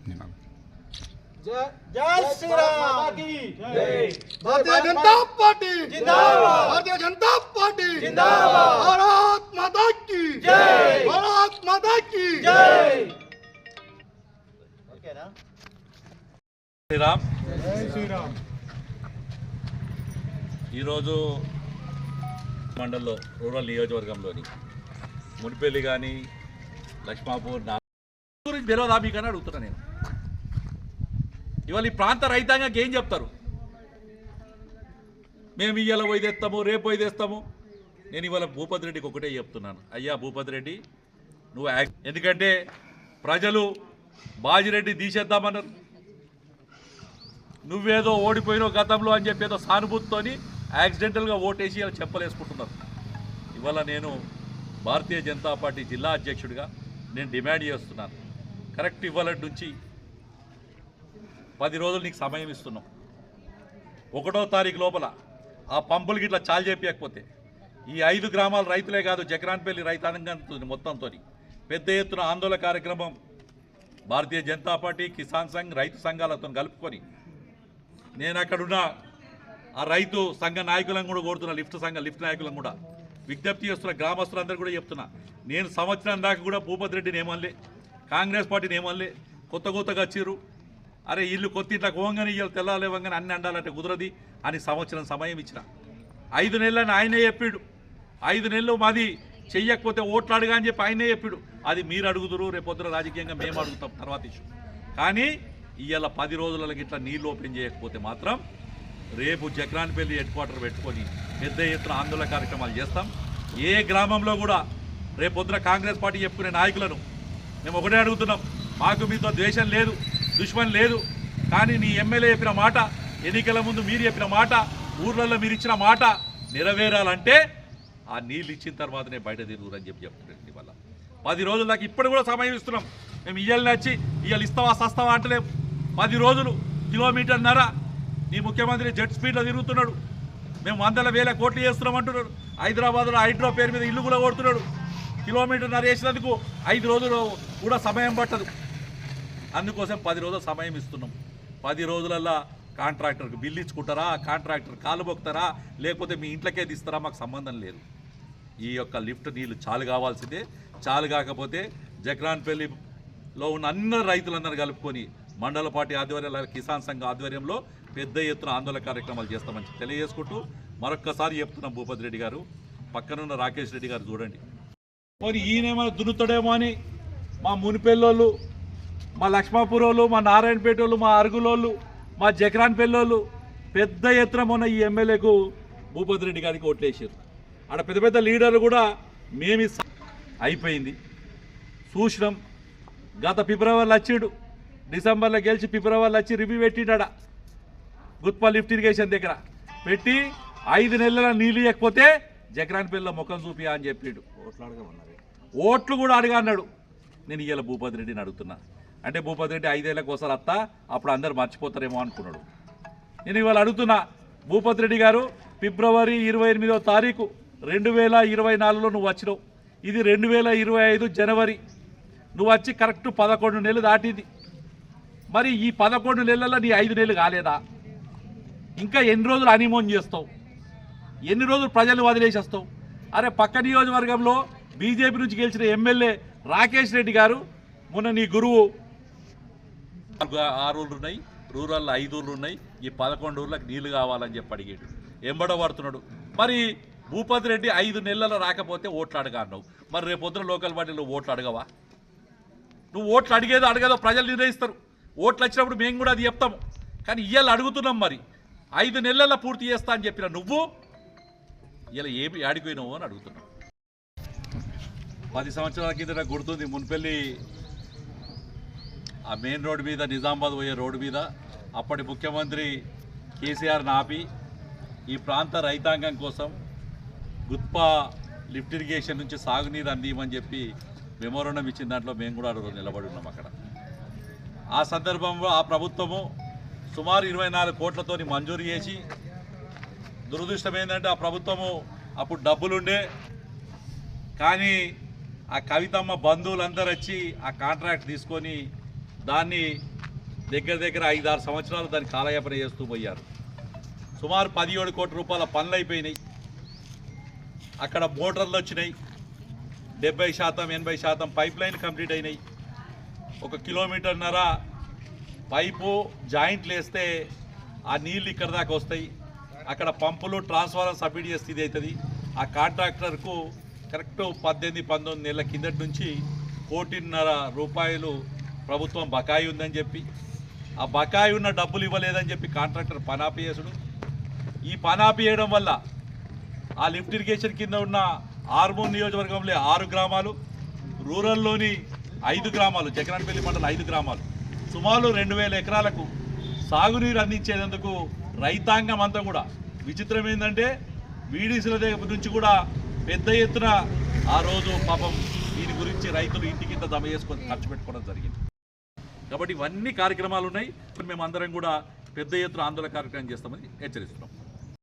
जय श्री राम की जय। भारतीय जनता पार्टी जिंदाबाद। भारतीय जनता पार्टी जिंदाबाद। भारत माता की जय। भारत माता की जय। ओके ना శ్రీరామ్ जय श्री राम। ఈరోజు మండలంలో రూరల్ నియోజకవర్గంలోని మునిపల్లి కానీ లక్ష్మాపూర్ గురించి తెలియదా మీకని అడుగుతున్నా నేను. ఇవాళ ఈ ప్రాంత రైతాంగానికి ఏం చెప్తారు? మేము ఇవాళ పోయి తెస్తాము, రేపు పోయి తెస్తాము. నేను ఇవాళ భూపతి రెడ్డికి ఒకటే చెప్తున్నాను, అయ్యా భూపతి రెడ్డి నువ్వు ఎందుకంటే ప్రజలు బాజిరెడ్డి తీసేద్దామన్నారు, నువ్వేదో ఓడిపోయినావు గతంలో అని చెప్పి ఏదో సానుభూతితోని యాక్సిడెంటల్గా ఓటేసి ఇలా చెప్పలేసుకుంటున్నారు. ఇవాళ నేను భారతీయ జనతా పార్టీ జిల్లా అధ్యక్షుడిగా నేను డిమాండ్ చేస్తున్నాను, కరెక్ట్ ఇవాళ నుంచి 10 రోజులు నీకు సమయం ఇస్తున్నాం. 1వ తారీఖు లోపల ఆ పంపులకి ఇట్లా చాలు చెప్పకపోతే ఈ 5 గ్రామాల రైతులే కాదు, జక్రాన్పల్లి రైతాంగం మొత్తంతో పెద్ద ఎత్తున ఆందోళన కార్యక్రమం భారతీయ జనతా పార్టీ, కిసాన్ సంఘ్, రైతు సంఘాలతో కలుపుకొని నేను అక్కడున్న ఆ రైతు సంఘ నాయకులను కూడా కోరుతున్నా, లిఫ్ట్ నాయకులను కూడా విజ్ఞప్తి చేస్తున్న, గ్రామస్తులందరూ కూడా చెప్తున్నా, నేను సంవత్సరం దాకా కూడా భూపతి రెడ్డిని ఏమనలే, కాంగ్రెస్ పార్టీని ఏమనలే. కొత్తగా వచ్చిర్రు, అరే ఇల్లు కొత్త ఇట్లా కోంగని ఇవాళ తెల్లాలేవంగానే అన్ని అండాలంటే కుదరది అని సంవత్సరం సమయం ఇచ్చిన. 5 నెలలని ఆయనే చెప్పాడు, 5 నెలలు మాది చెయ్యకపోతే ఓట్లు అడుగా అని చెప్పి ఆయనే చెప్పాడు. అది మీరు అడుగుతురు, రేపొద్దున రాజకీయంగా మేము అడుగుతాం తర్వాత ఇష్యూ. కానీ ఇవాళ 10 రోజులకి ఇట్లా నీళ్ళు ఓపెన్ చేయకపోతే మాత్రం రేపు జక్రాన్పల్లి హెడ్ క్వార్టర్ పెట్టుకొని పెద్ద ఎత్తున ఆందోళన కార్యక్రమాలు చేస్తాం. ఏ గ్రామంలో కూడా రేపొద్దున కాంగ్రెస్ పార్టీ చెప్పుకునే నాయకులను మేము ఒకటే అడుగుతున్నాం, మాకు మీతో ద్వేషం లేదు, దుష్మన్ లేదు, కానీ నీ ఎమ్మెల్యే చెప్పిన మాట, ఎన్నికల ముందు మీరు చెప్పిన మాట, ఊర్లలో మీరు ఇచ్చిన మాట నెరవేరాలంటే ఆ నీళ్ళు ఇచ్చిన తర్వాతనే బయట తిరుగురని చెప్తున్నాడు. ఇవాళ 10 రోజుల దాకా ఇప్పుడు కూడా సమయం ఇస్తున్నాం. మేము ఇయ్యాలని వచ్చి ఇవాళ ఇస్తావా సస్తావా అంటలేము. 10 రోజులు కిలోమీటర్న్నర నీ ముఖ్యమంత్రి జెట్ స్పీడ్లో తిరుగుతున్నాడు. మేము 100,000 కోట్లు చేస్తున్నాం అంటున్నాడు. హైదరాబాద్లో హైడ్రో పేరు మీద ఇల్లు కూడా కొడుతున్నాడు. కిలోమీటర్న్నర వేసినందుకు 5 రోజులు కూడా సమయం పట్టదు. అందుకోసం 10 రోజులు సమయం ఇస్తున్నాం. 10 రోజులల్లా కాంట్రాక్టర్కి బిల్లు ఇచ్చుకుంటారా, కాంట్రాక్టర్ కాలు మొక్కుతారా, లేకపోతే మీ ఇంట్లోకే తీస్తారా, మాకు సంబంధం లేదు. ఈ యొక్క లిఫ్ట్ నీళ్ళు చాలు కావాల్సిందే. చాలు కాకపోతే జక్రాన్పల్లిలో ఉన్న అన్ని రైతులందరూ కలుపుకొని మండల పార్టీ ఆధ్వర్యంలో, కిసాన్ సంఘ ఆధ్వర్యంలో పెద్ద ఎత్తున ఆందోళన కార్యక్రమాలు చేస్తామని తెలియజేసుకుంటూ మరొక్కసారి చెప్తున్నాం, భూపతి రెడ్డి గారు పక్కనున్న రాకేష్ రెడ్డి గారు చూడండి, పోనీ ఈయనేమైనా దున్నుతాడేమో అని మా మునిపెల్లోళ్ళు, మా లక్ష్మాపూర్ వాళ్ళు, మా నారాయణపేట వాళ్ళు, మా అరుగులోళ్ళు, మా జక్రాన్పల్లి పెద్ద ఎత్తున మొన్న ఈ ఎమ్మెల్యేకు భూపతి రెడ్డి గారికి ఓట్లేసారు. ఆడ పెద్ద పెద్ద లీడర్లు కూడా మేమి అయిపోయింది చూసినాం. గత ఫిబ్రవరిలో వచ్చిండు, డిసెంబర్లో గెలిచి ఫిబ్రవరిలో వచ్చి రివ్యూ పెట్టిండ గుత్పా లిఫ్ట్ ఇరిగేషన్ దగ్గర పెట్టి 5 నెలల నీళ్ళు ఇవ్వకపోతే జక్రాన్పల్లిలో ముఖం చూపియా అని చెప్పిండు. ఓట్లు కూడా అడిగా అన్నాడు. నేను ఇవాళ భూపతి రెడ్డిని అడుగుతున్నా, అంటే భూపతి రెడ్డి 5 ఏళ్ళకి ఒకసారి వస్తా, అప్పుడు అందరు మర్చిపోతారేమో అనుకున్నాడు. నేను ఇవాళ అడుగుతున్నా, భూపతి రెడ్డి గారు ఫిబ్రవరి 28వ తారీఖు 2024లో నువ్వు వచ్చినావు. ఇది 2025 జనవరి. నువ్వు వచ్చి కరెక్ట్ 11 నెలలు దాటింది. మరి ఈ 11 నెలల్లో నీ 5 నెలలు కాలేదా? ఇంకా ఎన్ని రోజులు హనీమూన్ చేస్తావు? ఎన్ని రోజులు ప్రజలు వదిలేసేస్తావు? అరే పక్క నియోజకవర్గంలో బీజేపీ నుంచి గెలిచిన ఎమ్మెల్యే రాకేష్ రెడ్డి గారు మొన్న నీ గురువు 6 ఊళ్ళు ఉన్నాయి, రూరల్లో 5 ఊళ్ళు ఉన్నాయి, ఈ 11 ఊళ్ళకి నీళ్లు కావాలని చెప్పి అడిగాడు, ఎంబడబడుతున్నాడు. మరి భూపతి రెడ్డి 5 నెలలు రాకపోతే ఓట్లు అడగా అన్నావు. మరి రేపొద్దున లోకల్ పార్టీలో ఓట్లు అడగవా? నువ్వు ఓట్లు అడగదో ప్రజలు నిర్ణయిస్తారు. ఓట్లు వచ్చినప్పుడు మేము కూడా అది చెప్తాము. కానీ ఇవాళ అడుగుతున్నాం, మరి 5 నెలల్లో పూర్తి చేస్తా అని చెప్పిన నువ్వు ఇలా ఏమి ఆడిపోయినావు అని అడుగుతున్నావు. 10 సంవత్సరాల కింద గుర్తుంది, మున్పల్లి ఆ మెయిన్ రోడ్డు మీద, నిజామాబాద్ పోయే రోడ్డు మీద అప్పటి ముఖ్యమంత్రి కేసీఆర్ని ఆపి ఈ ప్రాంత రైతాంగం కోసం గుత్పా లిఫ్ట్ ఇరిగేషన్ నుంచి సాగునీరు అందియమని చెప్పి మెమోరండం ఇచ్చిన దాంట్లో మేము కూడా నిలబడి ఉన్నాం అక్కడ. ఆ సందర్భంలో ఆ ప్రభుత్వము సుమారు 24 కోట్లతోని మంజూరు చేసి, దురదృష్టం ఏంటంటే ఆ ప్రభుత్వము అప్పుడు డబ్బులుండే, కానీ ఆ కవితమ్మ బంధువులందరూ వచ్చి ఆ కాంట్రాక్ట్ తీసుకొని దాన్ని దగ్గర 5-6 సంవత్సరాలు దాన్ని కాలయాపన చేస్తూ పోయారు. సుమారు 17 కోట్ల రూపాయల పనులు అయిపోయినాయి. అక్కడ మోటార్లు వచ్చినాయి, 70% 80% పైప్ లైన్ కంప్లీట్ అయినాయి. 1 కిలోమీటర్న్నర పైపు జాయింట్లు వేస్తే ఆ నీళ్ళు ఇక్కడ దాకా వస్తాయి. అక్కడ పంపులు ట్రాన్స్ఫార్మర్ సబ్మిట్ చేస్తే ఇది అవుతుంది. ఆ కాంట్రాక్టర్కు కరెక్ట్ 18-19 నెలల కిందటి నుంచి 1.5 కోట్ల ప్రభుత్వం బకాయి ఉందని చెప్పి, ఆ బకాయి ఉన్న డబ్బులు ఇవ్వలేదని చెప్పి కాంట్రాక్టర్ పనాపి చేసుడు. ఈ పనాపి వేయడం వల్ల ఆ లిఫ్ట్ ఇరిగేషన్ కింద ఉన్న ఆర్మూర్ నియోజకవర్గంలో 6 గ్రామాలు, రూరల్లోని 5 గ్రామాలు, జగరాన్పల్లి మండలం 5 గ్రామాలు, సుమారు 2000 ఎకరాలకు సాగునీరు అందించేందుకు రైతాంగం అంతా కూడా, విచిత్రం ఏంటంటే వీడీసీల దగ్గర నుంచి కూడా పెద్ద ఎత్తున ఆ రోజు పాపం దీని గురించి రైతులు ఇంటికింత దమ చేసుకొని ఖర్చు పెట్టుకోవడం జరిగింది. కాబట్టి ఇవన్నీ కార్యక్రమాలు ఉన్నాయి. మేమందరం కూడా పెద్ద ఎత్తున ఆందోళన కార్యక్రమం చేస్తామని హెచ్చరిస్తున్నాం.